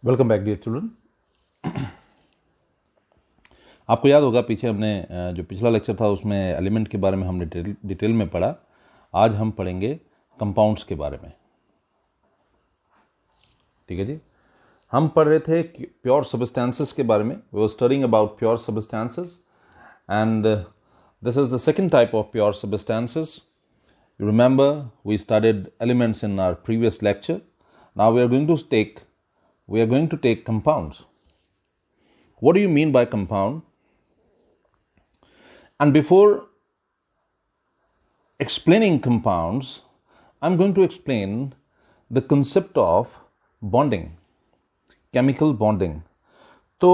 Welcome back dear children. आपको याद होगा पीछे हमने जो पिछला लेक्चर था उसमें एलिमेंट के बारे में हमने डिटेल में पढ़ा। आज हम पढ़ेंगे कंपाउंड्स के बारे में। ठीक है जी, हम पढ़ रहे थे प्योर सब्सटेंसेस के बारे में। We were studying about pure substances and this is the second type of pure substances. You remember we studied elements in our previous lecture. Now we are going to take compounds. What do you mean by compound? And before explaining compounds, I'm going to explain the concept of bonding, chemical bonding. तो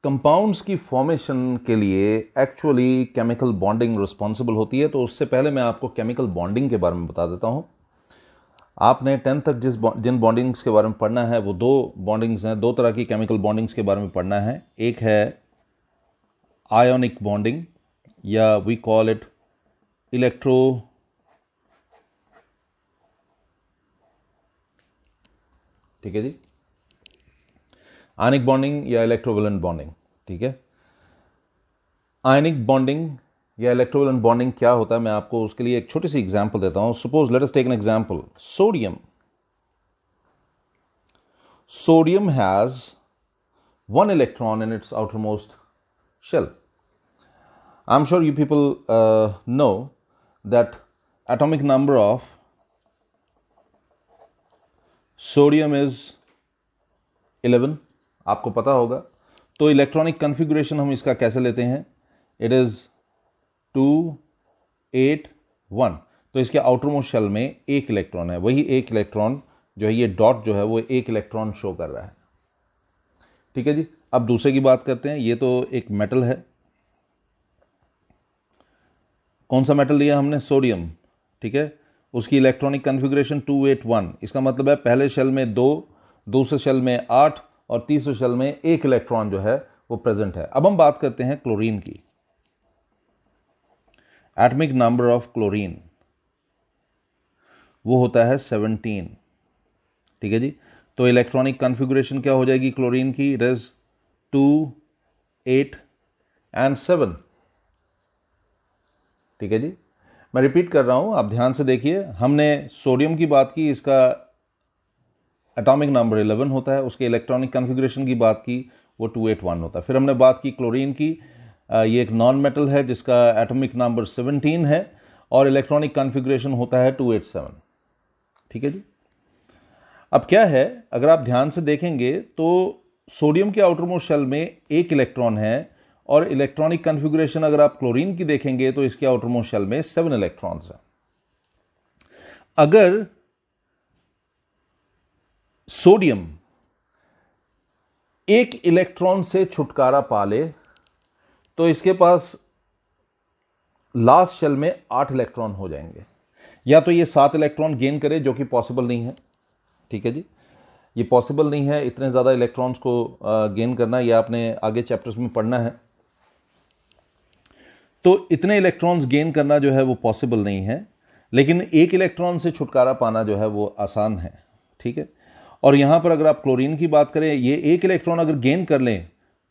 compounds की formation के लिए actually chemical bonding responsible होती है। तो उससे पहले मैं आपको केमिकल बॉन्डिंग के बारे में बता देता हूं। आपने 10th तक जिन बॉन्डिंग्स के बारे में पढ़ना है वो दो बॉन्डिंग्स हैं, दो तरह की केमिकल बॉन्डिंग्स के बारे में पढ़ना है। एक है आयोनिक बॉन्डिंग या वी कॉल इट ठीक है जी, आयनिक बॉन्डिंग या इलेक्ट्रोवैलेंट बॉन्डिंग। ठीक है, आयनिक बॉन्डिंग या इलेक्ट्रोवैलेंट बॉन्डिंग क्या होता है, मैं आपको उसके लिए एक छोटी सी एग्जांपल देता हूं। Suppose let us take an example. Sodium has one electron in its outermost shell. I'm sure you people know that atomic number of sodium is 11, आपको पता होगा। तो इलेक्ट्रॉनिक कन्फिगुरेशन हम इसका कैसे लेते हैं, इट इज 2 8 1। तो इसके आउटरमोस्ट शेल में एक इलेक्ट्रॉन है, वही एक इलेक्ट्रॉन जो है, ये डॉट जो है वो एक इलेक्ट्रॉन शो कर रहा है। ठीक है जी, अब दूसरे की बात करते हैं। ये तो एक मेटल है। कौन सा मेटल लिया हमने, सोडियम। ठीक है, उसकी इलेक्ट्रॉनिक कन्फिगुरेशन 2 8 1। इसका मतलब है पहले शेल में 2, दूसरे शेल में 8 और तीसरे शेल में एक इलेक्ट्रॉन जो है वो प्रेजेंट है। अब हम बात करते हैं क्लोरीन की। एटॉमिक नंबर ऑफ क्लोरीन वो होता है 17। ठीक है जी, तो इलेक्ट्रॉनिक कन्फिगुरेशन क्या हो जाएगी क्लोरीन की, इट इज 2 8 एंड 7। ठीक है जी, मैं रिपीट कर रहा हूं, आप ध्यान से देखिए। हमने सोडियम की बात की, इसका एटॉमिक नंबर 11 होता है। उसके इलेक्ट्रॉनिक कन्फिगरेशन की बात की, वो 2 8 1 होता है। फिर हमने बात की क्लोरीन की। ये एक नॉन मेटल है जिसका एटॉमिक नंबर 17 है और इलेक्ट्रॉनिक कन्फिगरेशन होता है 2 8 7। ठीक है जी, अब क्या है, अगर आप ध्यान से देखेंगे तो सोडियम के आउटरमोस्ट शेल में एक इलेक्ट्रॉन है और इलेक्ट्रॉनिक कन्फिगरेशन अगर आप क्लोरीन की देखेंगे तो इसके आउटरमोस्ट शेल में 7 इलेक्ट्रॉन्स हैं। अगर सोडियम एक इलेक्ट्रॉन से छुटकारा पा ले तो इसके पास लास्ट शेल में 8 इलेक्ट्रॉन हो जाएंगे। या तो ये 7 इलेक्ट्रॉन गेन करे, जो कि पॉसिबल नहीं है। ठीक है जी, ये पॉसिबल नहीं है इतने ज़्यादा इलेक्ट्रॉन्स को गेन करना, ये आपने आगे चैप्टर्स में पढ़ना है। तो इतने इलेक्ट्रॉन्स गेन करना जो है वो पॉसिबल नहीं है, लेकिन एक इलेक्ट्रॉन से छुटकारा पाना जो है वो आसान है। ठीक है, और यहां पर अगर आप क्लोरीन की बात करें, ये एक इलेक्ट्रॉन अगर गेन कर लें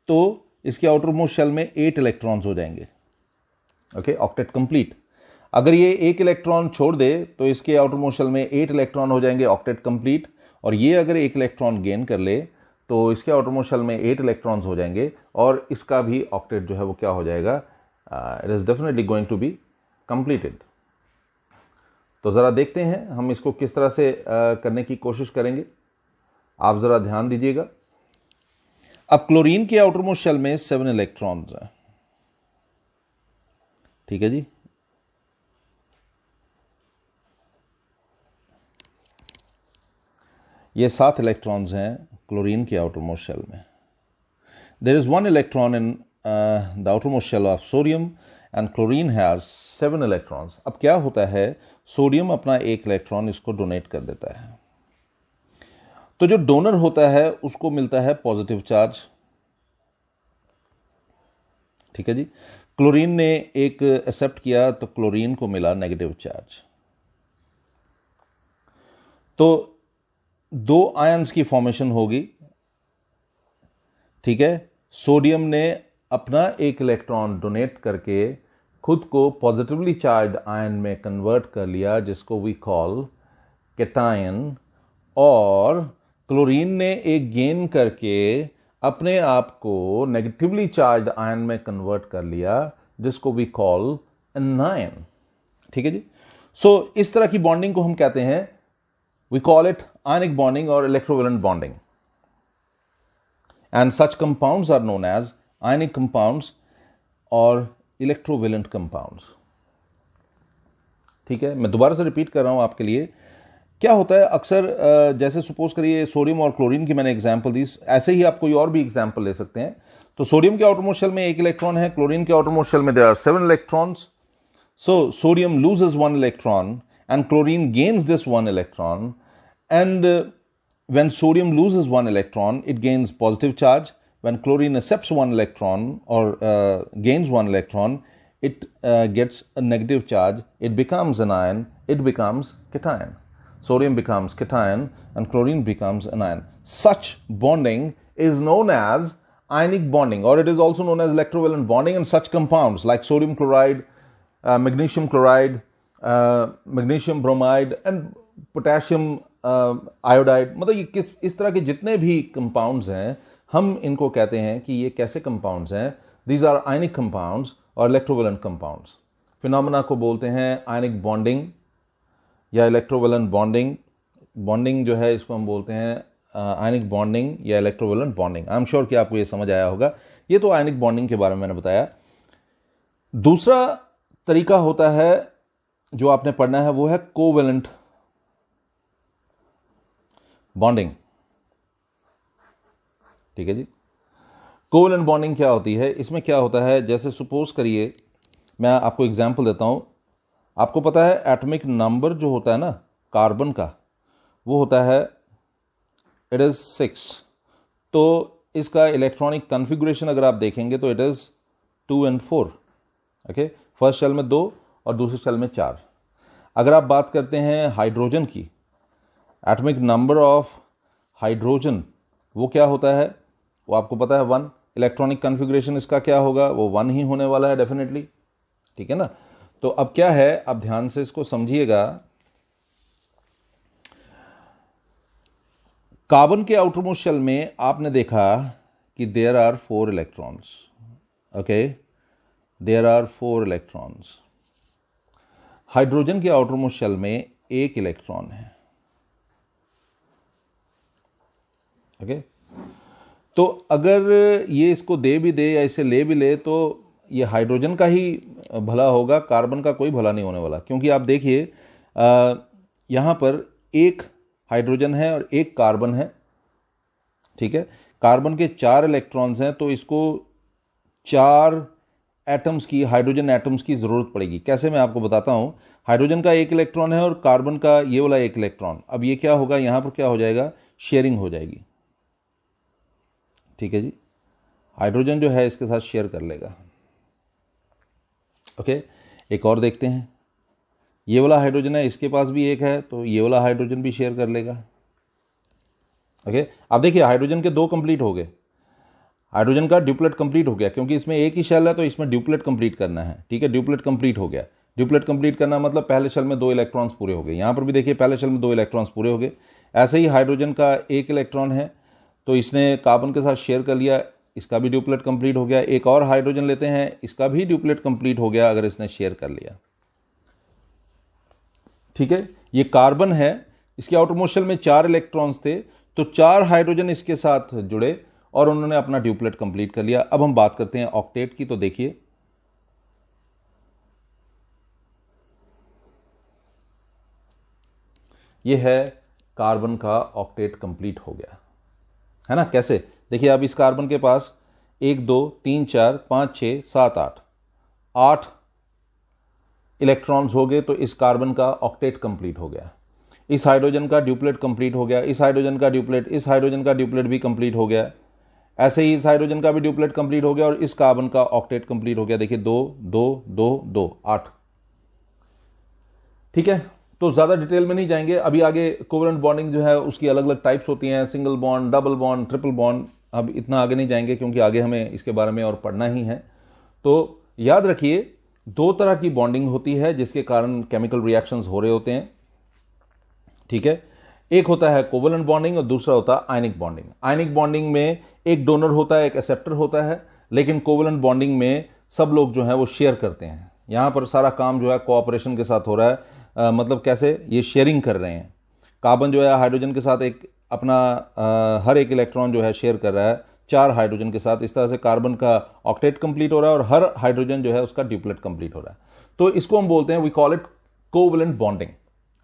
तो इसके आउटरमोस्ट शेल में 8 इलेक्ट्रॉन्स हो जाएंगे। Okay, octet complete. अगर ये एक इलेक्ट्रॉन छोड़ दे तो इसके आउटरमोस्ट शेल में 8 इलेक्ट्रॉन हो जाएंगे, ऑक्टेट कंप्लीट। और ये अगर एक इलेक्ट्रॉन गेन कर ले तो इसके आउटरमोस्ट शेल में 8 इलेक्ट्रॉन्स हो जाएंगे और इसका भी ऑक्टेट जो है वो क्या हो जाएगा, it is definitely going to be completed. तो जरा देखते हैं हम इसको किस तरह से करने की कोशिश करेंगे। आप जरा ध्यान दीजिएगा। अब क्लोरीन के आउटरमोस्ट शेल में 7 इलेक्ट्रॉन्स हैं। ठीक है जी, ये 7 इलेक्ट्रॉन्स हैं क्लोरीन के आउटरमोस्ट शेल में। There is 1 electron in the outermost shell of sodium and chlorine has 7 electrons. अब क्या होता है, सोडियम अपना एक इलेक्ट्रॉन इसको डोनेट कर देता है। तो जो डोनर होता है उसको मिलता है पॉजिटिव चार्ज। ठीक है जी, क्लोरीन ने एक एक्सेप्ट किया तो क्लोरीन को मिला नेगेटिव चार्ज। तो दो आयंस की फॉर्मेशन होगी, ठीक है। सोडियम ने अपना एक इलेक्ट्रॉन डोनेट करके खुद को पॉजिटिवली चार्ज आयन में कन्वर्ट कर लिया, जिसको वी कॉल कैटायन, और क्लोरीन ने एक गेन करके अपने आप को नेगेटिवली चार्ज आयन में कन्वर्ट कर लिया, जिसको वी कॉल एनायन, ठीक है जी। सो इस तरह की बॉन्डिंग को हम कहते हैं, we call it ionic bonding और electrovalent bonding, and such compounds are known as ionic compounds और इलेक्ट्रोवेलेंट कंपाउंड्स, ठीक है। मैं दोबारा से रिपीट कर रहा हूं आपके लिए। क्या होता है अक्सर, जैसे सपोज करिए सोडियम और क्लोरीन की मैंने एग्जांपल दी, ऐसे ही आप कोई और भी एग्जांपल ले सकते हैं। तो सोडियम के आउटरमोस्ट शेल में एक इलेक्ट्रॉन है, क्लोरीन के आउटरमोस्ट शेल में there are 7 electrons. So sodium loses one electron and chlorine gains this one electron, and when sodium loses one electron it gains positive charge. When chlorine accepts one electron or gains one electron, it gets a negative charge. It becomes an ion, it becomes cation. Sodium becomes cation and chlorine becomes an ion. Such bonding is known as ionic bonding, or it is also known as electrovalent bonding. And such compounds like sodium chloride, magnesium chloride, magnesium bromide and potassium iodide, मतलब ये इस तरह के जितने भी compounds हैं, हम इनको कहते हैं कि ये कैसे कंपाउंड्स हैं। दीज आर आयनिक कंपाउंड्स और इलेक्ट्रोवेलेंट कंपाउंड्स। फिनोमेना को बोलते हैं आयनिक बॉन्डिंग या इलेक्ट्रोवेलेंट बॉन्डिंग। बॉन्डिंग जो है इसको हम बोलते हैं आयनिक बॉन्डिंग या electrovalent bonding. I am sure कि आपको ये समझ आया होगा। ये तो आयनिक बॉन्डिंग के बारे में मैंने बताया। दूसरा तरीका होता है जो आपने पढ़ना है, वो है कोवेलेंट बॉन्डिंग, ठीक है जी। कोवेलेंट बॉन्डिंग क्या होती है? इसमें क्या होता है, जैसे सपोज करिए, मैं आपको एग्जांपल देता हूं। आपको पता है एटॉमिक नंबर जो होता है ना कार्बन का, वो होता है इट इज 6। तो इसका इलेक्ट्रॉनिक कॉन्फ़िगरेशन अगर आप देखेंगे तो it is 2 and 4, okay. First shell में 2 और दूसरे शेल में 4। अगर आप बात करते हैं हाइड्रोजन की, एटॉमिक नंबर ऑफ हाइड्रोजन वो क्या होता है, वो आपको पता है 1। इलेक्ट्रॉनिक कॉन्फ़िगरेशन इसका क्या होगा, वो 1 ही होने वाला है डेफिनेटली, ठीक है ना। तो अब क्या है, आप ध्यान से इसको समझिएगा। कार्बन के आउटरमोस्ट शेल में आपने देखा कि there are 4 electrons, okay, there are 4 electrons. Hydrogen के आउटरमोस्ट शेल में 1 इलेक्ट्रॉन है, ओके। तो अगर ये इसको दे भी दे या इसे ले भी ले तो ये हाइड्रोजन का ही भला होगा, कार्बन का कोई भला नहीं होने वाला। क्योंकि आप देखिए यहां पर 1 हाइड्रोजन है और 1 कार्बन है, ठीक है। कार्बन के 4 इलेक्ट्रॉन्स हैं, तो इसको 4 एटम्स की, हाइड्रोजन एटम्स की जरूरत पड़ेगी। कैसे, मैं आपको बताता हूं। हाइड्रोजन का 1 इलेक्ट्रॉन है और कार्बन का ये वाला 1 इलेक्ट्रॉन। अब ये क्या होगा, यहां पर क्या हो जाएगा, शेयरिंग हो जाएगी, ठीक है जी। हाइड्रोजन जो है इसके साथ शेयर कर लेगा, ओके। एक और देखते हैं, ये वाला हाइड्रोजन है, इसके पास भी 1 है, तो ये वाला हाइड्रोजन भी शेयर कर लेगा, ओके। अब देखिए हाइड्रोजन के 2 कंप्लीट हो गए, हाइड्रोजन का ड्यूप्लेट कंप्लीट हो गया, क्योंकि इसमें 1 ही शेल है तो इसमें ड्यूप्लेट कंप्लीट करना है, ठीक है। ड्यूप्लेट कंप्लीट हो गया। ड्यूप्लेट कंप्लीट करना मतलब पहले शेल में 2 इलेक्ट्रॉन्स पूरे हो गए। यहां पर भी देखिए पहले शेल में 2 इलेक्ट्रॉन्स पूरे हो गए। ऐसे ही हाइड्रोजन का 1 इलेक्ट्रॉन है, तो इसने कार्बन के साथ शेयर कर लिया, इसका भी ड्यूप्लेट कंप्लीट हो गया। एक और हाइड्रोजन लेते हैं, इसका भी ड्यूप्लेट कंप्लीट हो गया अगर इसने शेयर कर लिया, ठीक है। ये कार्बन है, इसके आउटरमोस्ट शेल में 4 इलेक्ट्रॉन्स थे, तो 4 हाइड्रोजन इसके साथ जुड़े और उन्होंने अपना ड्यूप्लेट कंप्लीट कर लिया। अब हम बात करते हैं ऑक्टेट की। तो देखिए यह है कार्बन का ऑक्टेट कंप्लीट हो गया, है ना। कैसे, देखिए अब इस कार्बन के पास 1 2 3 4 5 6 7 8 इलेक्ट्रॉन्स हो गए, तो इस कार्बन का ऑक्टेट कंप्लीट हो गया। इस हाइड्रोजन का ड्यूप्लेट कंप्लीट हो गया, इस हाइड्रोजन का ड्यूप्लेट, इस हाइड्रोजन का ड्यूप्लेट भी कंप्लीट हो गया। ऐसे ही इस हाइड्रोजन का भी ड्यूप्लेट कंप्लीट हो गया और इस कार्बन का ऑक्टेट कंप्लीट हो गया। देखिए 2 2 2 2 8, ठीक है। तो ज़्यादा डिटेल में नहीं जाएंगे अभी। आगे कोवेलेंट बॉन्डिंग जो है उसकी अलग अलग टाइप्स होती हैं, single bond, double bond, triple bond. अब इतना आगे नहीं जाएंगे क्योंकि आगे हमें इसके बारे में और पढ़ना ही है। तो याद रखिए, दो तरह की बॉन्डिंग होती है जिसके कारण केमिकल रिएक्शंस हो रहे होते हैं, ठीक है। एक होता है कोवेलेंट बॉन्डिंग और दूसरा होता है आयनिक बॉन्डिंग। आयनिक बॉन्डिंग में एक डोनर होता है, एक एक्सेप्टर होता है, लेकिन कोवेलेंट बॉन्डिंग में सब लोग जो है वो शेयर करते हैं। यहां पर सारा काम जो है कोऑपरेशन के साथ हो रहा है। मतलब कैसे, ये शेयरिंग कर रहे हैं। कार्बन जो है हाइड्रोजन के साथ एक अपना हर एक इलेक्ट्रॉन जो है शेयर कर रहा है 4 हाइड्रोजन के साथ। इस तरह से कार्बन का ऑक्टेट कंप्लीट हो रहा है और हर हाइड्रोजन जो है उसका ड्यूप्लेट कंप्लीट हो रहा है। तो इसको हम बोलते हैं, we call it covalent bonding,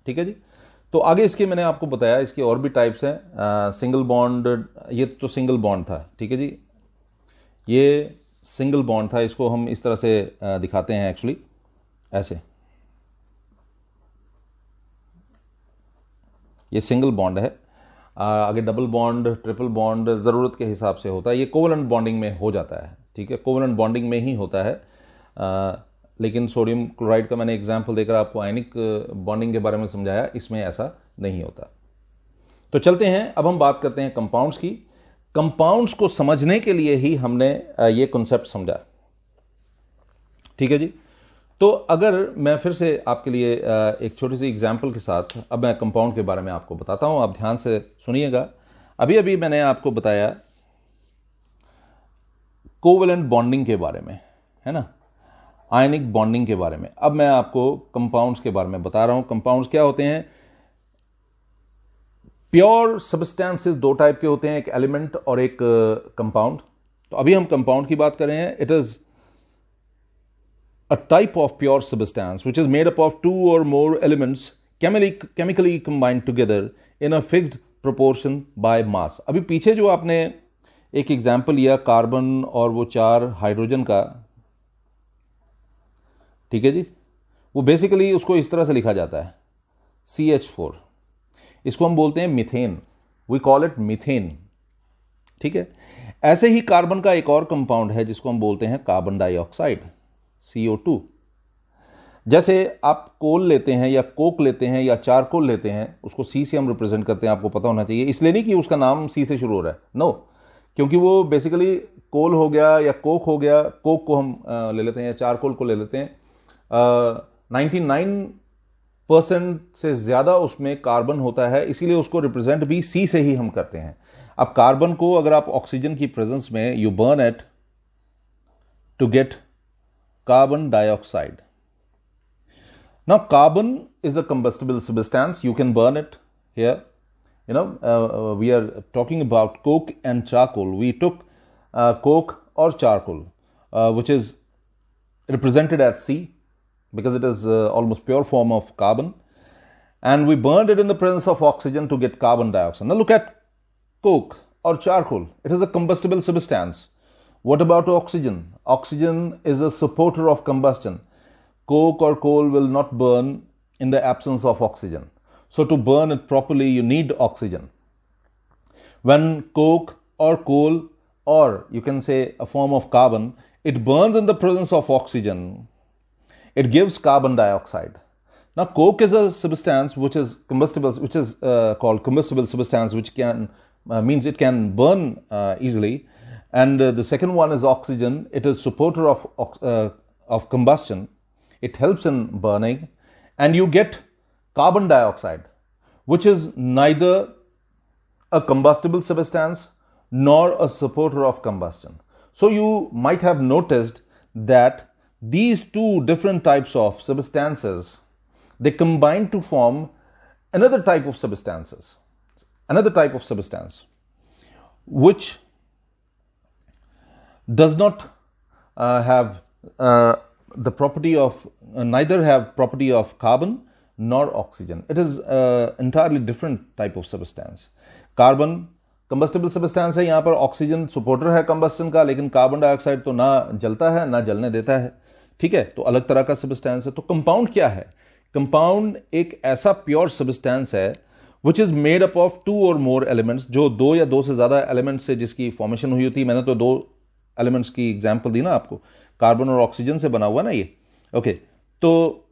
ठीक है जी। तो आगे इसके मैंने आपको बताया इसके और भी टाइप्स हैं। सिंगल बॉन्ड, ये तो सिंगल बॉन्ड था, ठीक है जी, ये सिंगल बॉन्ड था। इसको हम इस तरह से दिखाते हैं एक्चुअली ऐसे, ये सिंगल बॉन्ड है। आगे डबल बॉन्ड, ट्रिपल बॉन्ड ज़रूरत के हिसाब से होता है। ये कोवेलेंट बॉन्डिंग में हो जाता है, ठीक है, कोवेलेंट बॉन्डिंग में ही होता है। लेकिन सोडियम क्लोराइड का मैंने एग्जाम्पल देकर आपको आयनिक बॉन्डिंग के बारे में समझाया, इसमें ऐसा नहीं होता। तो चलते हैं, अब हम बात करते हैं कंपाउंड्स की। कंपाउंड्स को समझने के लिए ही हमने ये कॉन्सेप्ट समझा, ठीक है जी। तो अगर मैं फिर से आपके लिए एक छोटी सी एग्जाम्पल के साथ अब मैं कंपाउंड के बारे में आपको बताता हूं, आप ध्यान से सुनिएगा। अभी अभी मैंने आपको बताया कोवेलेंट बॉन्डिंग के बारे में, है ना, आयनिक बॉन्डिंग के बारे में। अब मैं आपको कंपाउंड्स के बारे में बता रहा हूं। कंपाउंड्स क्या होते हैं? प्योर सब्सटेंसेस दो टाइप के होते हैं, एक एलिमेंट और एक कंपाउंड। तो अभी हम कंपाउंड की बात कर रहे हैं। It is a type of pure substance which is made up of 2 or more elements chemically combined together in a fixed proportion by mass। अभी पीछे जो आपने एक एग्जाम्पल लिया कार्बन और वो 4 हाइड्रोजन का, ठीक है जी, वो बेसिकली उसको इस तरह से लिखा जाता है CH4। इसको हम बोलते हैं methane, we call it methane, ठीक है। ऐसे ही कार्बन का एक और कंपाउंड है जिसको हम बोलते हैं कार्बन डाइऑक्साइड, CO2। जैसे आप कोल लेते हैं या कोक लेते हैं या चारकोल लेते हैं, उसको C से हम रिप्रेजेंट करते हैं, आपको पता होना चाहिए। इसलिए नहीं कि उसका नाम C से शुरू हो रहा है, नो, क्योंकि वो बेसिकली कोल हो गया या कोक हो गया। कोक को हम ले लेते हैं या चारकोल को ले लेते हैं। 99% से ज्यादा उसमें कार्बन होता है, इसीलिए उसको रिप्रेजेंट भी C से ही हम करते हैं। अब कार्बन को अगर आप ऑक्सीजन की प्रेजेंस में you burn it to get carbon dioxide. Now carbon is a combustible substance, you can burn it here. You know, we are talking about coke and charcoal. We took coke or charcoal, which is represented as C because it is almost pure form of carbon, and we burned it in the presence of oxygen to get carbon dioxide. Now look at coke or charcoal. It is a combustible substance. What about oxygen? Oxygen is a supporter of combustion. Coke or coal will not burn in the absence of oxygen. So to burn it properly, you need oxygen. When coke or coal, or you can say a form of carbon, it burns in the presence of oxygen, it gives carbon dioxide. Now coke is a substance which is combustible, which is called combustible substance, which can means it can burn easily. And the second one is oxygen. It is supporter of combustion. It helps in burning, and you get carbon dioxide, which is neither a combustible substance nor a supporter of combustion. So you might have noticed that these two different types of substances, they combine to form another type of substance, which does not have the property of neither have property of carbon nor oxygen. It is entirely different type of substance. Carbon combustible substance है, यहाँ पर oxygen supporter है combustion का, लेकिन carbon dioxide तो ना जलता है ना जलने देता है, ठीक है, तो अलग तरह का सब्सटेंस है। तो कंपाउंड क्या है? कंपाउंड एक ऐसा प्योर सब्सटेंस है which is made up of 2 और मोर एलिमेंट्स, जो 2 या 2 से ज्यादा एलिमेंट्स से जिसकी फॉर्मेशन हुई होती है। मैंने तो 2 एलिमेंट्स की एग्जाम्पल दी ना आपको, कार्बन और ऑक्सीजन से बना हुआ ना ये, ओके। तो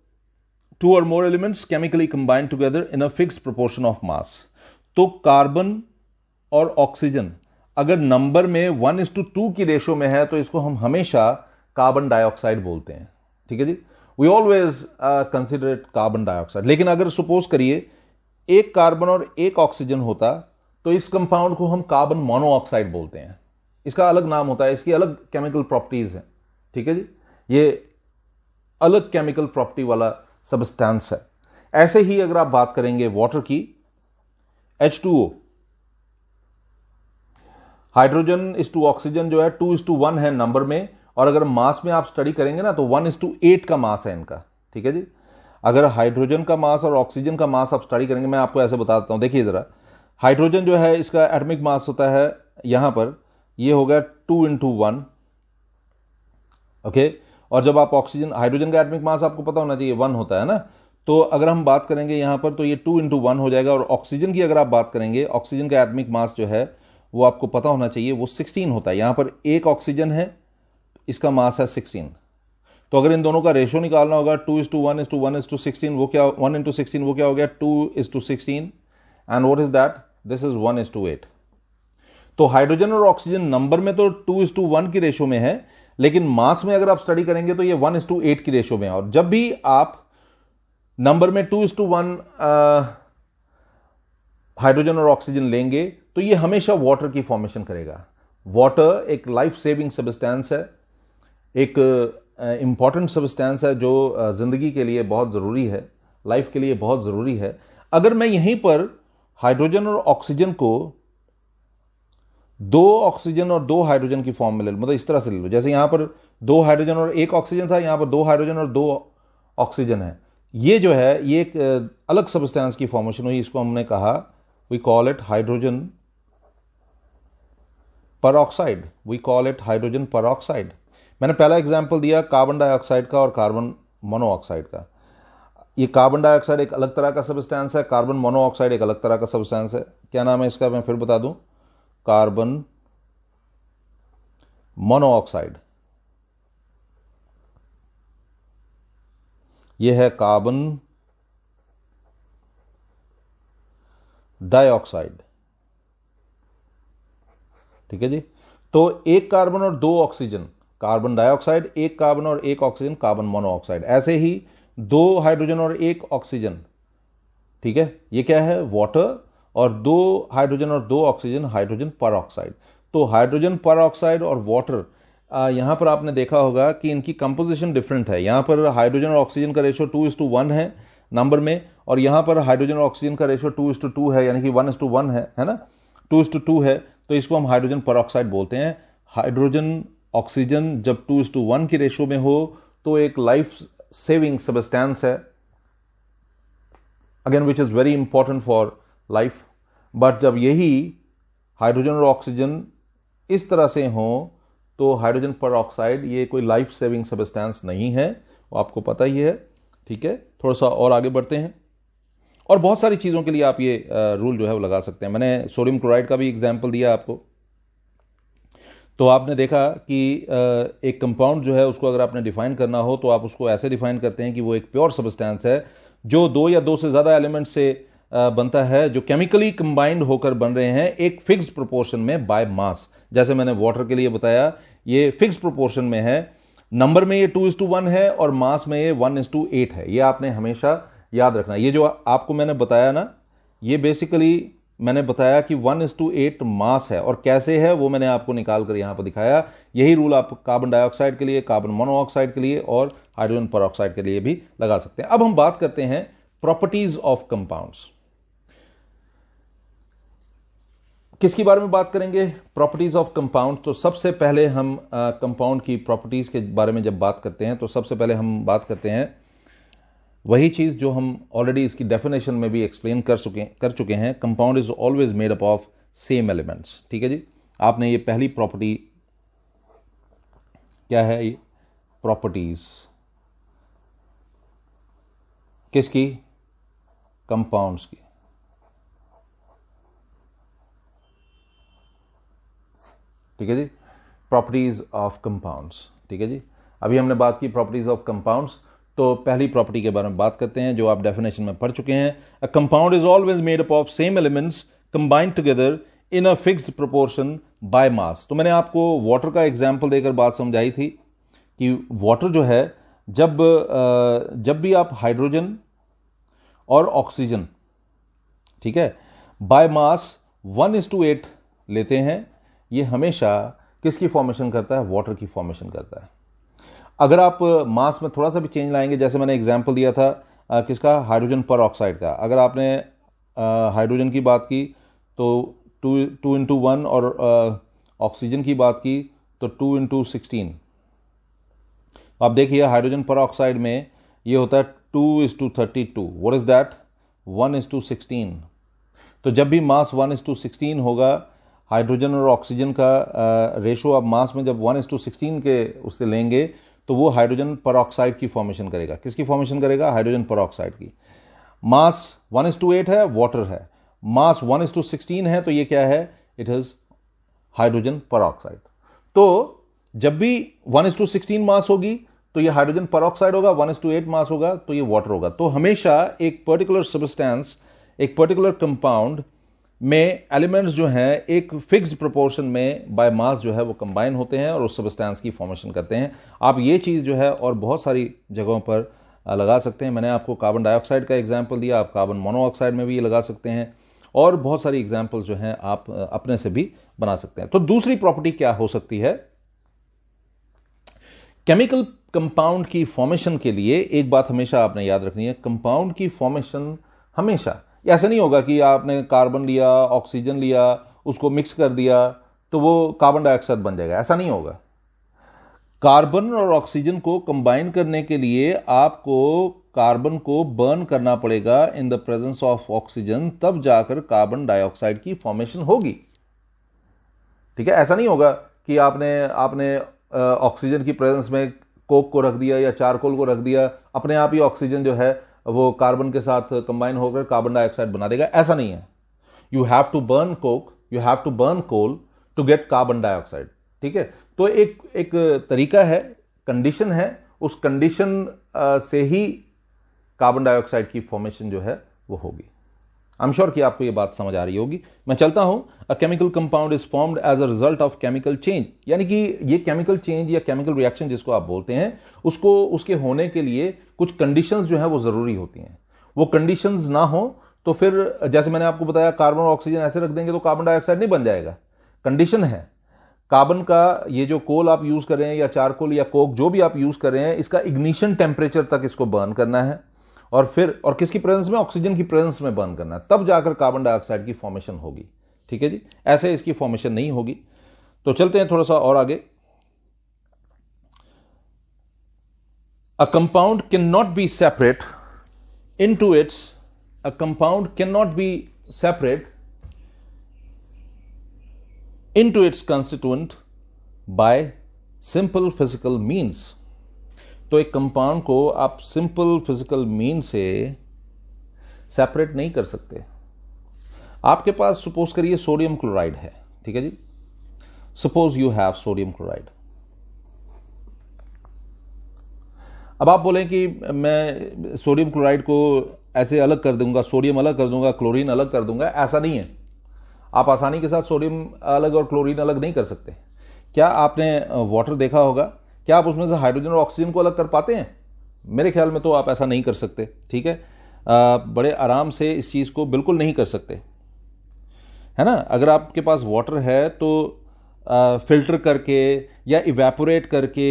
टू और more elements chemically combined together in a fixed proportion of mass. तो कार्बन और ऑक्सीजन अगर नंबर में 1:2 की रेशो में है तो इसको हम हमेशा कार्बन डाइऑक्साइड बोलते हैं, ठीक है जी। We always consider it carbon dioxide. लेकिन अगर सपोज करिए एक कार्बन और एक ऑक्सीजन होता तो इस कंपाउंड को हम कार्बन मोनोऑक्साइड बोलते हैं। इसका अलग नाम होता है, इसकी अलग केमिकल प्रॉपर्टीज हैं, ठीक है जी। ये अलग केमिकल प्रॉपर्टी वाला सब्सटेंस है। ऐसे ही अगर आप बात करेंगे वाटर की, H2O, hydrogen is to oxygen जो है 2:1 है नंबर में, और अगर मास में आप स्टडी करेंगे ना तो 1:8 का मास है इनका, ठीक है जी। अगर हाइड्रोजन का मास और ऑक्सीजन का मास आप स्टडी करेंगे, मैं आपको ऐसे बताता हूं, देखिए जरा। हाइड्रोजन जो है इसका एटॉमिक मास होता है यहां पर, ये हो गया 2:1, ओके। और जब आप ऑक्सीजन, हाइड्रोजन का एटॉमिक मास आपको पता होना चाहिए 1 होता है ना, तो अगर हम बात करेंगे यहां पर तो ये 2:1 हो जाएगा। और ऑक्सीजन की अगर आप बात करेंगे, ऑक्सीजन का एटॉमिक मास जो है वो आपको पता होना चाहिए, वो 16 होता है। यहां पर एक ऑक्सीजन है, इसका मास है 16। तो अगर इन दोनों का रेशो निकालना होगा 2:1:1:16, वो क्या, 1:16 वो क्या हो गया 2:16, and what is that, this is 1:8। तो हाइड्रोजन और ऑक्सीजन नंबर में तो 2:1 की रेशो में है, लेकिन मास में अगर आप स्टडी करेंगे तो ये 1:8 की रेशो में है। और जब भी आप नंबर में 2:1 हाइड्रोजन और ऑक्सीजन लेंगे तो ये हमेशा वाटर की फॉर्मेशन करेगा। वाटर एक लाइफ सेविंग सब्सटेंस है, एक इंपॉर्टेंट सब्सटेंस है जो जिंदगी के लिए बहुत जरूरी है, लाइफ के लिए बहुत जरूरी है। अगर मैं यहीं पर हाइड्रोजन और ऑक्सीजन को 2 ऑक्सीजन और 2 हाइड्रोजन की फॉर्म में ले लो, मतलब इस तरह से ले लो, जैसे यहां पर 2 हाइड्रोजन और 1 ऑक्सीजन था, यहां पर 2 हाइड्रोजन और 2 ऑक्सीजन है। ये जो है ये एक अलग सब्सटेंस की फॉर्मेशन हुई, इसको हमने कहा, we call it hydrogen peroxide, we call it hydrogen peroxide. मैंने पहला एग्जांपल दिया कार्बन डाइऑक्साइड का और कार्बन मोनोऑक्साइड का। ये कार्बन डाइऑक्साइड एक अलग तरह का सब्सटेंस है, कार्बन मोनोऑक्साइड एक अलग तरह का सब्सटेंस है। क्या नाम है इसका, मैं फिर बता दूं, कार्बन मोनोऑक्साइड। यह है कार्बन डाइऑक्साइड, ठीक है जी। तो एक कार्बन और 2 ऑक्सीजन कार्बन डाइऑक्साइड, एक कार्बन और 1 ऑक्सीजन कार्बन मोनोऑक्साइड। ऐसे ही 2 हाइड्रोजन और 1 ऑक्सीजन, ठीक है, ये क्या है, वाटर। और 2 हाइड्रोजन और 2 ऑक्सीजन हाइड्रोजन परऑक्साइड। तो हाइड्रोजन परऑक्साइड और वाटर, यहां पर आपने देखा होगा कि इनकी कंपोजिशन डिफरेंट है। यहां पर हाइड्रोजन और ऑक्सीजन का रेशो 2:1 है नंबर में, और यहां पर हाइड्रोजन और ऑक्सीजन का रेशो 2:2 है, यानी कि 1:1 है ना, 2:2 है। तो इसको हम हाइड्रोजन परऑक्साइड बोलते हैं। हाइड्रोजन ऑक्सीजन जब 2:1 की रेशो में हो तो एक लाइफ सेविंग सब्सटेंस है, again which is very important for life. But जब यही हाइड्रोजन और ऑक्सीजन इस तरह से हो तो हाइड्रोजन परऑक्साइड ये कोई लाइफ सेविंग सब्सटेंस नहीं है, वो आपको पता ही है, ठीक है। थोड़ा सा और आगे बढ़ते हैं, और बहुत सारी चीज़ों के लिए आप ये रूल जो है वो लगा सकते हैं। मैंने सोडियम क्लोराइड का भी एग्जाम्पल दिया आपको। तो आपने देखा कि एक कंपाउंड जो है उसको अगर आपने डिफाइन करना हो तो आप उसको ऐसे डिफाइन करते हैं कि वो एक प्योर सब्सटेंस है जो 2 या 2 से ज़्यादा एलिमेंट से बनता है, जो केमिकली कंबाइंड होकर बन रहे हैं एक फिक्स्ड प्रोपोर्शन में बाय मास। जैसे मैंने वाटर के लिए बताया, ये फिक्स्ड प्रोपोर्शन में है, नंबर में ये 2:1 है और मास में ये 1:8 है। ये आपने हमेशा याद रखना। ये जो आपको मैंने बताया ना, ये बेसिकली मैंने बताया कि 1:8 मास है, और कैसे है वो मैंने आपको निकाल कर यहां पर दिखाया। यही रूल आप कार्बन डाइऑक्साइड के लिए, कार्बन मोनोऑक्साइड के लिए और हाइड्रोजन परऑक्साइड के लिए भी लगा सकते हैं। अब हम बात करते हैं प्रॉपर्टीज ऑफ कंपाउंड्स। किसके बारे में बात करेंगे, प्रॉपर्टीज ऑफ कंपाउंड। तो सबसे पहले हम कंपाउंड की प्रॉपर्टीज के बारे में जब बात करते हैं तो सबसे पहले हम बात करते हैं वही चीज जो हम ऑलरेडी इसकी डेफिनेशन में भी एक्सप्लेन कर चुके हैं। Compound is always made up of same elements, ठीक है जी। आपने ये पहली प्रॉपर्टी क्या है, ये प्रॉपर्टीज किसकी, कंपाउंड्स की, ठीक है जी, प्रॉपर्टीज ऑफ कंपाउंड्स, ठीक है जी। अभी हमने बात की प्रॉपर्टीज ऑफ कंपाउंड्स। तो पहली प्रॉपर्टी के बारे में बात करते हैं जो आप डेफिनेशन में पढ़ चुके हैं। A compound is always made up of same elements combined together in a fixed proportion by mass. तो मैंने आपको वाटर का एग्जाम्पल देकर बात समझाई थी कि वाटर जो है जब भी आप हाइड्रोजन और ऑक्सीजन, ठीक है, बाय मास 1:8 लेते हैं, ये हमेशा किसकी फॉर्मेशन करता है? वाटर की फॉर्मेशन करता है। अगर आप मास में थोड़ा सा भी चेंज लाएंगे, जैसे मैंने एग्जाम्पल दिया था किसका? हाइड्रोजन पर ऑक्साइड का। अगर आपने हाइड्रोजन की बात की तो 2:1 और ऑक्सीजन की बात की तो 2:16। आप देखिए हाइड्रोजन पर ऑक्साइड में ये होता है 2:32। What is that? 1:16। तो जब भी मास 1:16 होगा, हाइड्रोजन और ऑक्सीजन का रेशो आप मास में जब 1:16 के उससे लेंगे तो वो हाइड्रोजन पर ऑक्साइड की फॉर्मेशन करेगा। किसकी फॉर्मेशन करेगा? हाइड्रोजन पर ऑक्साइड की। मास 1:8 है, वाटर है। मास 1:16 है तो ये क्या है? इट इज हाइड्रोजन पर ऑक्साइड। तो जब भी 1:16 मास होगी तो ये हाइड्रोजन पर ऑक्साइड होगा, 1:8 मास होगा तो ये वाटर होगा। तो हमेशा एक पर्टिकुलर सब्सटेंस, एक पर्टिकुलर कंपाउंड में एलिमेंट्स जो हैं एक फिक्स्ड प्रोपोर्शन में बाय मास जो है वो कंबाइन होते हैं और उस सब्सटेंस की फॉर्मेशन करते हैं। आप ये चीज़ जो है और बहुत सारी जगहों पर लगा सकते हैं। मैंने आपको कार्बन डाइऑक्साइड का एग्जाम्पल दिया, आप कार्बन मोनोऑक्साइड में भी ये लगा सकते हैं और बहुत सारी एग्जाम्पल्स जो हैं आप अपने से भी बना सकते हैं। तो दूसरी प्रॉपर्टी क्या हो सकती है? केमिकल कंपाउंड की फॉर्मेशन के लिए एक बात हमेशा आपने याद रखनी है, कंपाउंड की फॉर्मेशन हमेशा ऐसा नहीं होगा कि आपने कार्बन लिया, ऑक्सीजन लिया, उसको मिक्स कर दिया तो वो कार्बन डाइऑक्साइड बन जाएगा। ऐसा नहीं होगा। कार्बन और ऑक्सीजन को कंबाइन करने के लिए आपको कार्बन को बर्न करना पड़ेगा in the presence of oxygen, तब जाकर कार्बन डाइऑक्साइड की फॉर्मेशन होगी। ठीक है, ऐसा नहीं होगा कि आपने ऑक्सीजन की प्रेजेंस में कोक को रख दिया या चारकोल को रख दिया, अपने आप ही ऑक्सीजन जो है वो कार्बन के साथ कंबाइन होकर कार्बन डाइऑक्साइड बना देगा। ऐसा नहीं है। You have to burn coke, you have to burn coal to get carbon dioxide. ठीक है, तो एक तरीका है, कंडीशन है, उस कंडीशन से ही कार्बन डाइऑक्साइड की फॉर्मेशन जो है वो होगी। आई एम श्योर कि आपको ये बात समझ आ रही होगी। मैं चलता हूं। A chemical compound is formed as a result of chemical change, यानी कि ये केमिकल चेंज या केमिकल रिएक्शन जिसको आप बोलते हैं, उसको उसके होने के लिए कुछ कंडीशंस जो है वो जरूरी होती हैं। वो कंडीशंस ना हो तो फिर जैसे मैंने आपको बताया कार्बन और ऑक्सीजन ऐसे रख देंगे तो कार्बन डाइऑक्साइड नहीं बन जाएगा। कंडीशन है कार्बन का, ये जो कोल आप यूज कर रहे हैं या चारकोल या कोक जो भी आप यूज कर रहे हैं, इसका इग्निशन टेम्परेचर तक इसको बर्न करना है और फिर और किसकी प्रेजेंस में? ऑक्सीजन की प्रेजेंस में बर्न करना है, तब जाकर कार्बन डाइऑक्साइड की फॉर्मेशन होगी। ठीक है जी, ऐसे इसकी फॉर्मेशन नहीं होगी। तो चलते हैं थोड़ा सा और आगे। A compound can not be separate into its, a compound can not be separate into its constituent by simple physical means। तो एक कंपाउंड को आप सिंपल फिजिकल मीन से सेपरेट नहीं कर सकते। आपके पास सपोज करिए सोडियम क्लोराइड है, ठीक है जी, suppose you have sodium chloride. अब आप बोलें कि मैं सोडियम क्लोराइड को ऐसे अलग कर दूंगा, सोडियम अलग कर दूंगा, क्लोरीन अलग कर दूंगा, ऐसा नहीं है। आप आसानी के साथ सोडियम अलग और क्लोरीन अलग नहीं कर सकते। क्या आपने वाटर देखा होगा? क्या आप उसमें से हाइड्रोजन और ऑक्सीजन को अलग कर पाते हैं? मेरे ख्याल में तो आप ऐसा नहीं कर सकते। ठीक है, बड़े आराम से इस चीज़ को बिल्कुल नहीं कर सकते, है ना। अगर आपके पास वाटर है तो फिल्टर करके या इवेपोरेट करके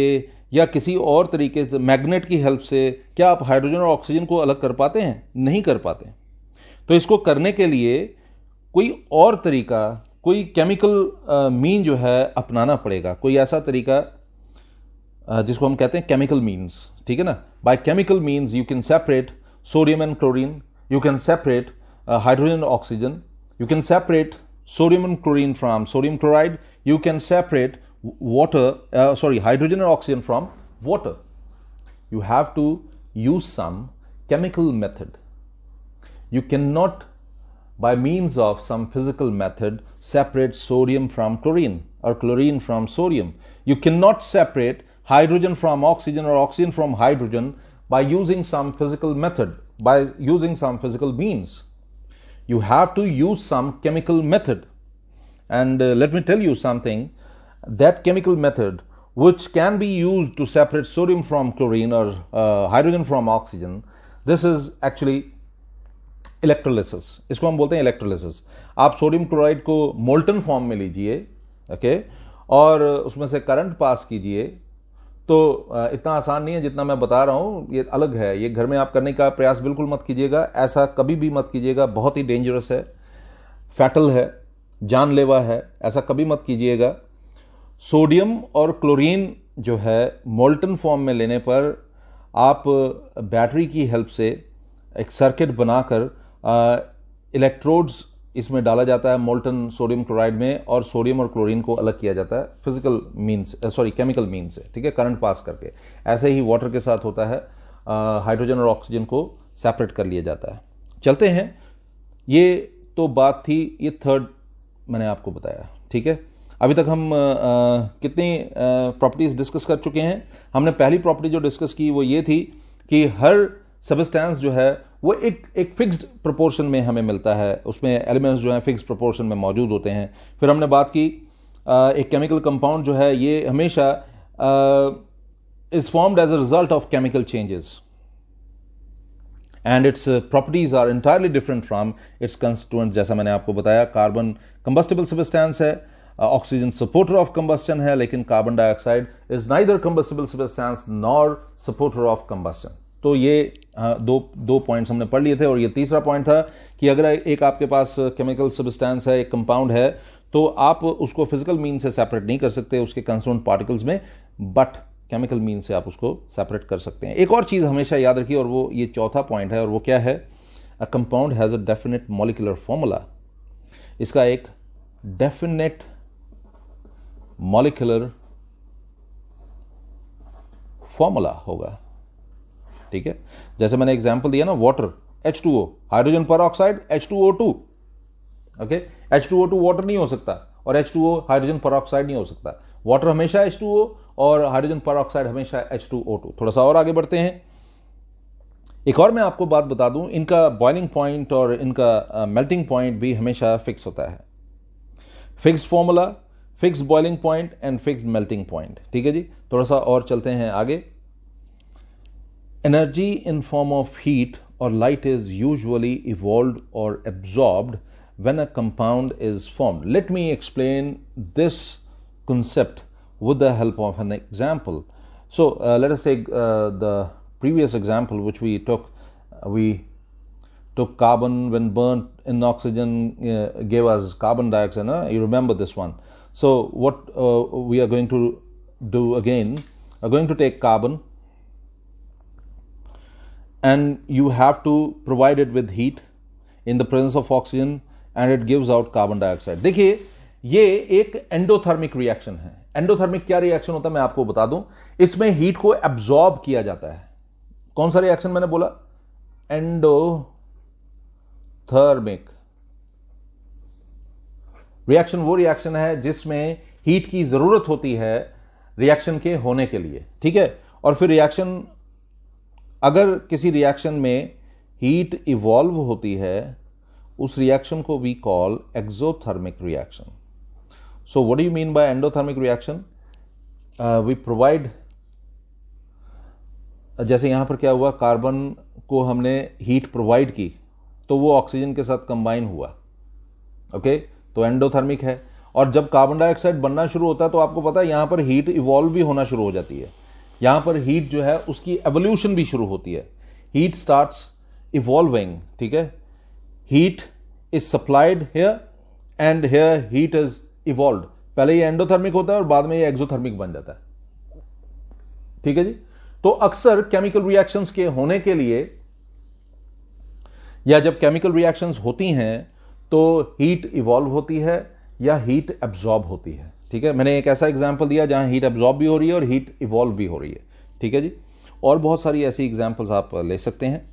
या किसी और तरीके से मैग्नेट की हेल्प से क्या आप हाइड्रोजन और ऑक्सीजन को अलग कर पाते हैं? नहीं कर पाते। तो इसको करने के लिए कोई और तरीका, कोई केमिकल मीन जो है अपनाना पड़ेगा, कोई ऐसा तरीका जिसको हम कहते हैं केमिकल मीन्स। ठीक है ना। By chemical means you can separate sodium and chlorine, you can separate hydrogen oxygen, you can separate sodium and chlorine from sodium chloride, you can separate hydrogen and oxygen from water. You have to use some chemical method. You cannot by means of some physical method separate sodium from chlorine or chlorine from sodium. You cannot separate hydrogen from oxygen or oxygen from hydrogen by using some physical method, by using some physical means. You have to use some chemical method. And let me tell you something, that chemical method which can be used to separate sodium from chlorine or hydrogen from oxygen, this is actually electrolysis. इसको हम बोलते हैं electrolysis. आप sodium chloride को molten form में लीजिए, okay, और उसमें से करंट पास कीजिए, तो इतना आसान नहीं है जितना मैं बता रहा हूं. ये अलग है. ये घर में आप करने का प्रयास बिल्कुल मत कीजिएगा. ऐसा कभी भी मत कीजिएगा. बहुत ही डेंजरस है, फैटल है, जानलेवा है. ऐसा कभी मत कीजिएगा. सोडियम और क्लोरीन जो है मोल्टन फॉर्म में लेने पर आप बैटरी की हेल्प से एक सर्किट बनाकर इलेक्ट्रोड्स इसमें डाला जाता है मोल्टन सोडियम क्लोराइड में, और सोडियम और क्लोरीन को अलग किया जाता है फिजिकल मीन्स, केमिकल मीन्स से, ठीक है, करंट पास करके. ऐसे ही वाटर के साथ होता है, हाइड्रोजन और ऑक्सीजन को सेपरेट कर लिया जाता है. चलते हैं. ये तो बात थी, ये थर्ड मैंने आपको बताया, ठीक है. अभी तक हम कितनी प्रॉपर्टीज डिस्कस कर चुके हैं. हमने पहली प्रॉपर्टी जो डिस्कस की वो ये थी कि हर सबस्टेंस जो है वो एक फिक्स्ड प्रोपोर्शन में हमें मिलता है, उसमें एलिमेंट्स जो हैं फिक्स्ड प्रोपोर्शन में मौजूद होते हैं. फिर हमने बात की एक केमिकल कंपाउंड जो है ये हमेशा is formed as a result of chemical changes and its properties are entirely different from its constituents. जैसा मैंने आपको बताया, कार्बन कंबस्टिबल सबस्टेंस है, ऑक्सीजन सपोर्टर ऑफ कंबस्टन है, लेकिन carbon dioxide is neither combustible substance nor supporter of combustion. तो ये दो पॉइंट्स हमने पढ़ लिए थे. और ये तीसरा पॉइंट था कि अगर एक आपके पास केमिकल सबस्टेंस है, एक कंपाउंड है, तो आप उसको फिजिकल मीन से सेपरेट नहीं कर सकते उसके कंस्टिट्यूएंट पार्टिकल्स में, बट केमिकल मीन से आप उसको सेपरेट कर सकते हैं. एक और चीज हमेशा याद रखिए, और वो ये चौथा पॉइंट है, और वो क्या है, a compound has a definite molecular formula. इसका एक डेफिनेट मॉलिक्यूलर फॉर्मूला होगा, ठीक है. जैसे मैंने एग्जांपल दिया ना, वाटर H2O, हाइड्रोजन पर oxide H2O2, okay. H2O2 water नहीं हो सकता और H2O हाइड्रोजन पर ऑक्साइड नहीं हो सकता. वाटर हमेशा H2O और हाइड्रोजन पर ऑक्साइड हमेशा H2O2. थोड़ा सा और आगे बढ़ते हैं. एक और मैं आपको बात बता दूं, इनका बॉइलिंग पॉइंट और इनका मेल्टिंग पॉइंट भी हमेशा फिक्स होता है. Fixed formula, fixed boiling point and fixed melting point, ठीक है जी. थोड़ा सा और चलते हैं आगे. Energy in form of heat or light is usually evolved or absorbed when a compound is formed. Let me explain this concept with the help of an example. So let us take the previous example which we took. We took carbon when burnt in oxygen gave us carbon dioxide. You remember this one. So what we are going to do again, we are going to take carbon and you have to provide it with heat in the presence of oxygen and it gives out carbon dioxide. देखिए, ये एक endothermic reaction है. Endothermic क्या reaction होता है मैं आपको बता दूं. इसमें हीट को एब्जॉर्ब किया जाता है. कौन सा रिएक्शन मैंने बोला? Endothermic reaction. वो रिएक्शन है जिसमें हीट की जरूरत होती है रिएक्शन के होने के लिए, ठीक है. और फिर रिएक्शन, अगर किसी रिएक्शन में हीट इवॉल्व होती है, उस रिएक्शन को we call exothermic reaction. So what do you mean by endothermic reaction? We provide, जैसे यहां पर क्या हुआ, कार्बन को हमने हीट प्रोवाइड की तो वो ऑक्सीजन के साथ कंबाइन हुआ, ओके, तो एंडोथर्मिक है. और जब कार्बन डाइऑक्साइड बनना शुरू होता है तो आपको पता है यहां पर हीट इवॉल्व भी होना शुरू हो जाती है. यहां पर हीट जो है उसकी एवोल्यूशन भी शुरू होती है. हीट स्टार्ट्स इवॉल्विंग, ठीक है. Heat is supplied here and here heat is evolved. पहले ये एंडोथर्मिक होता है और बाद में ये एक्सोथर्मिक बन जाता है, ठीक है जी. तो अक्सर केमिकल रिएक्शंस के होने के लिए, या जब केमिकल रिएक्शंस होती हैं तो हीट इवॉल्व होती है या हीट एब्जॉर्ब होती है, ठीक है. मैंने एक ऐसा एग्जांपल दिया जहां हीट एब्जॉर्ब भी हो रही है और हीट इवॉल्व भी हो रही है, ठीक है जी. और बहुत सारी ऐसी एग्जांपल्स आप ले सकते हैं.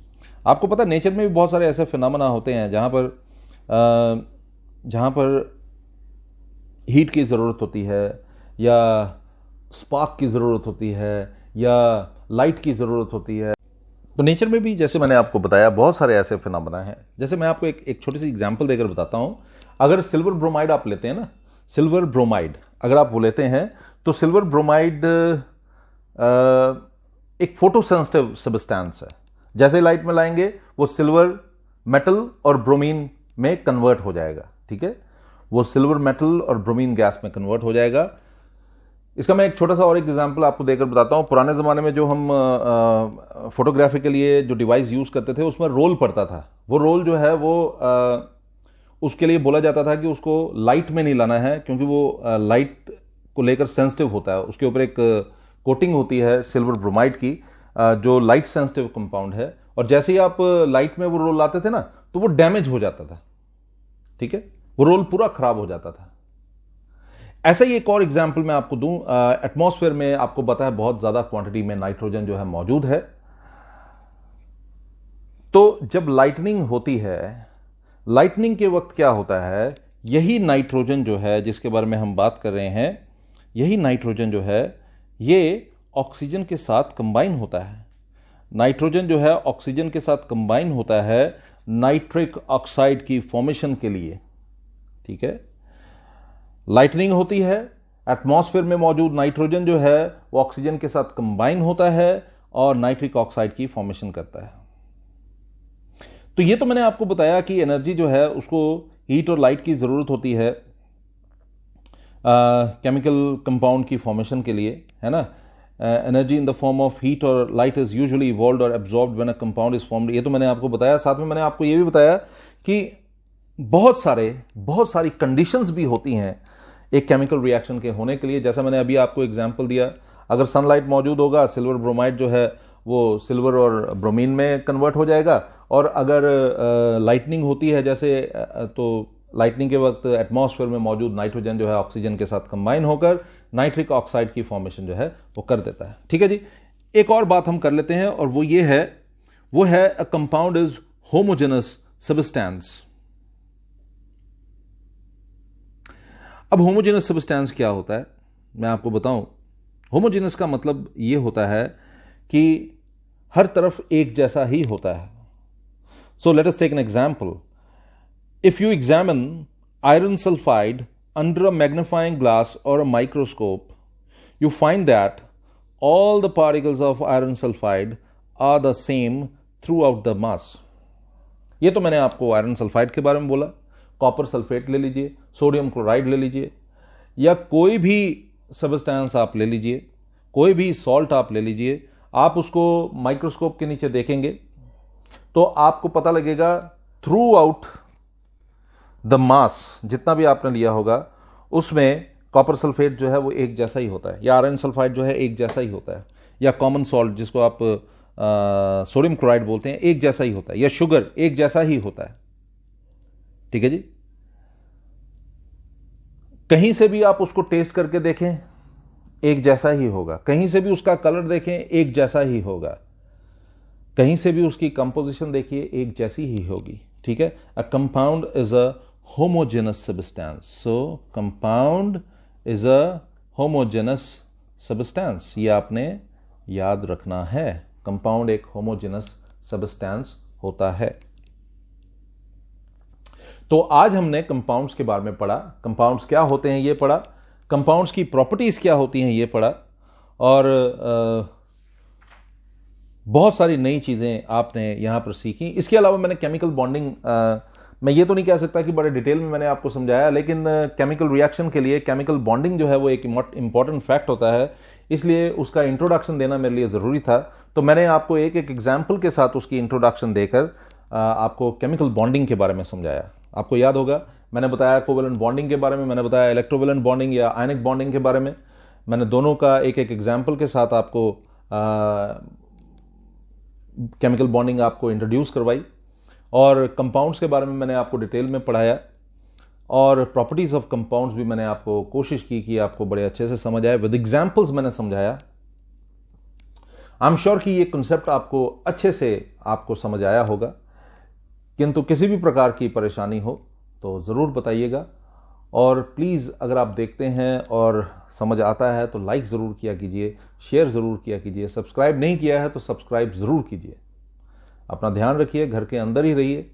आपको पता है नेचर में भी बहुत सारे ऐसे फिनोमेना होते हैं जहां पर हीट की ज़रूरत होती है, या स्पार्क की ज़रूरत होती है, या लाइट की ज़रूरत होती है. तो नेचर में भी जैसे मैंने आपको बताया बहुत सारे ऐसे फिनोमेना हैं। जैसे मैं आपको एक छोटी सी एग्जांपल देकर बताता हूं। अगर सिल्वर ब्रोमाइड आप लेते हैं ना, सिल्वर ब्रोमाइड अगर आप वो लेते हैं तो सिल्वर ब्रोमाइड एक फोटो सेंसिटिव सब्सटेंस है। जैसे लाइट में लाएंगे वो सिल्वर मेटल और ब्रोमीन में कन्वर्ट हो जाएगा। ठीक है, वो सिल्वर मेटल और ब्रोमीन गैस में कन्वर्ट हो जाएगा। इसका मैं एक छोटा सा और एक एग्जांपल आपको देकर बताता हूं। पुराने ज़माने में जो हम फोटोग्राफी के लिए जो डिवाइस यूज़ करते थे उसमें रोल पड़ता था। वो रोल जो है वो उसके लिए बोला जाता था कि उसको लाइट में नहीं लाना है, क्योंकि वो लाइट को लेकर सेंसिटिव होता है। उसके ऊपर एक कोटिंग होती है सिल्वर ब्रोमाइड की, जो लाइट सेंसिटिव कंपाउंड है, और जैसे ही आप लाइट में वो रोल लाते थे ना तो वो डैमेज हो जाता था। ठीक है, वो रोल पूरा खराब हो जाता था। ऐसा ही एक और एग्जाम्पल मैं आपको दूं। एटमॉस्फेयर में आपको पता है बहुत ज्यादा क्वांटिटी में नाइट्रोजन जो है मौजूद है। तो जब लाइटनिंग होती है, लाइटनिंग के वक्त क्या होता है, यही नाइट्रोजन जो है जिसके बारे में हम बात कर रहे हैं, यही नाइट्रोजन जो है ये ऑक्सीजन के साथ कंबाइन होता है। नाइट्रोजन जो है ऑक्सीजन के साथ कंबाइन होता है नाइट्रिक ऑक्साइड की फॉर्मेशन के लिए। ठीक है, लाइटनिंग होती है, एटमॉस्फेयर में मौजूद नाइट्रोजन जो है वो ऑक्सीजन के साथ कंबाइन होता है और नाइट्रिक ऑक्साइड की फॉर्मेशन करता है। तो ये तो मैंने आपको बताया कि एनर्जी जो है उसको हीट और लाइट की जरूरत होती है केमिकल कंपाउंड की फॉर्मेशन के लिए, है ना। Energy in the form of heat और लाइट इज यूजुअली इवॉल्व्ड और absorbed when a compound is formed. ये तो मैंने आपको बताया। साथ में मैंने आपको ये भी बताया कि बहुत सारी कंडीशंस भी होती हैं एक केमिकल रिएक्शन के होने के लिए। जैसा मैंने अभी आपको एग्जांपल दिया, अगर सनलाइट मौजूद होगा, सिल्वर ब्रोमाइड जो है वो सिल्वर और ब्रोमीन में कन्वर्ट हो जाएगा। और अगर लाइटनिंग होती है जैसे, तो लाइटनिंग के वक्त एटमॉस्फेयर में मौजूद नाइट्रोजन जो है ऑक्सीजन के साथ कंबाइन होकर नाइट्रिक ऑक्साइड की फॉर्मेशन जो है वो कर देता है। ठीक है जी, एक और बात हम कर लेते हैं और वो ये है, वो है a compound is homogeneous substance. अब होमोजेनस सब्सटेंस क्या होता है मैं आपको बताऊं। होमोजेनस का मतलब यह होता है कि हर तरफ एक जैसा ही होता है। So let us take an example. If you examine iron sulphide under a magnifying glass और a microscope, you find that all the particles of iron sulfide are the same throughout the mass। ये तो मैंने आपको iron sulphide के बारे में बोला। Copper sulphate ले लीजिए, सोडियम क्लोराइड ले लीजिए, या कोई भी सब्सटेंस आप ले लीजिए, कोई भी सॉल्ट आप ले लीजिए, आप उसको माइक्रोस्कोप के नीचे देखेंगे तो आपको पता लगेगा थ्रू आउट द मास, जितना भी आपने लिया होगा उसमें कॉपर सल्फेट जो है वो एक जैसा ही होता है, या आयरन सल्फाइड जो है एक जैसा ही होता है, या कॉमन सॉल्ट जिसको आप सोडियम क्लोराइड बोलते हैं एक जैसा ही होता है, या शुगर एक जैसा ही होता है। ठीक है जी, कहीं से भी आप उसको टेस्ट करके देखें एक जैसा ही होगा, कहीं से भी उसका कलर देखें एक जैसा ही होगा, कहीं से भी उसकी कंपोजिशन देखिए एक जैसी ही होगी। ठीक है, a compound is a homogeneous substance. So compound is a homogeneous substance, ये आपने याद रखना है। कंपाउंड एक होमोजेनस सब्सटेंस होता है। तो आज हमने कंपाउंड्स के बारे में पढ़ा, कंपाउंड्स क्या होते हैं ये पढ़ा, कंपाउंड्स की प्रॉपर्टीज क्या होती हैं ये पढ़ा, और बहुत सारी नई चीजें आपने यहां पर सीखी। इसके अलावा मैंने केमिकल बॉन्डिंग, मैं ये तो नहीं कह सकता कि बड़े डिटेल में मैंने आपको समझाया, लेकिन केमिकल रिएक्शन के लिए केमिकल बॉन्डिंग जो है वो एक इंपॉर्टेंट फैक्ट होता है, इसलिए उसका इंट्रोडक्शन देना मेरे लिए ज़रूरी था। तो मैंने आपको एक एक एग्जाम्पल के साथ उसकी इंट्रोडक्शन देकर आपको केमिकल बॉन्डिंग के बारे में समझाया। आपको याद होगा मैंने बताया कोवेलेंट बॉन्डिंग के बारे में, मैंने बताया इलेक्ट्रोवेलेंट बॉन्डिंग या आयनिक बॉन्डिंग के बारे में। मैंने दोनों का एक एक एग्जाम्पल के साथ आपको केमिकल बॉन्डिंग आपको इंट्रोड्यूस करवाई, और कंपाउंड्स के बारे में मैंने आपको डिटेल में पढ़ाया, और प्रॉपर्टीज ऑफ कंपाउंड्स भी मैंने आपको कोशिश की कि आपको बड़े अच्छे से समझ आए, विद एग्जाम्पल्स मैंने समझाया। आई एम श्योर कि ये कंसेप्ट आपको अच्छे से आपको समझ आया होगा, किंतु किसी भी प्रकार की परेशानी हो तो ज़रूर बताइएगा। और प्लीज़ अगर आप देखते हैं और समझ आता है तो लाइक ज़रूर किया कीजिए, शेयर ज़रूर किया कीजिए, सब्सक्राइब नहीं किया है तो सब्सक्राइब ज़रूर कीजिए। अपना ध्यान रखिए, घर के अंदर ही रहिए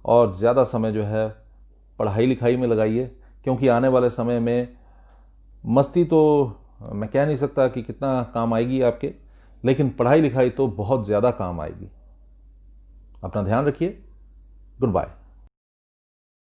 और ज़्यादा समय जो है पढ़ाई लिखाई में लगाइए, क्योंकि आने वाले समय में मस्ती तो मैं कह नहीं सकता कि कितना काम आएगी आपके, लेकिन पढ़ाई लिखाई तो बहुत ज़्यादा काम आएगी। अपना ध्यान रखिए। Good bye.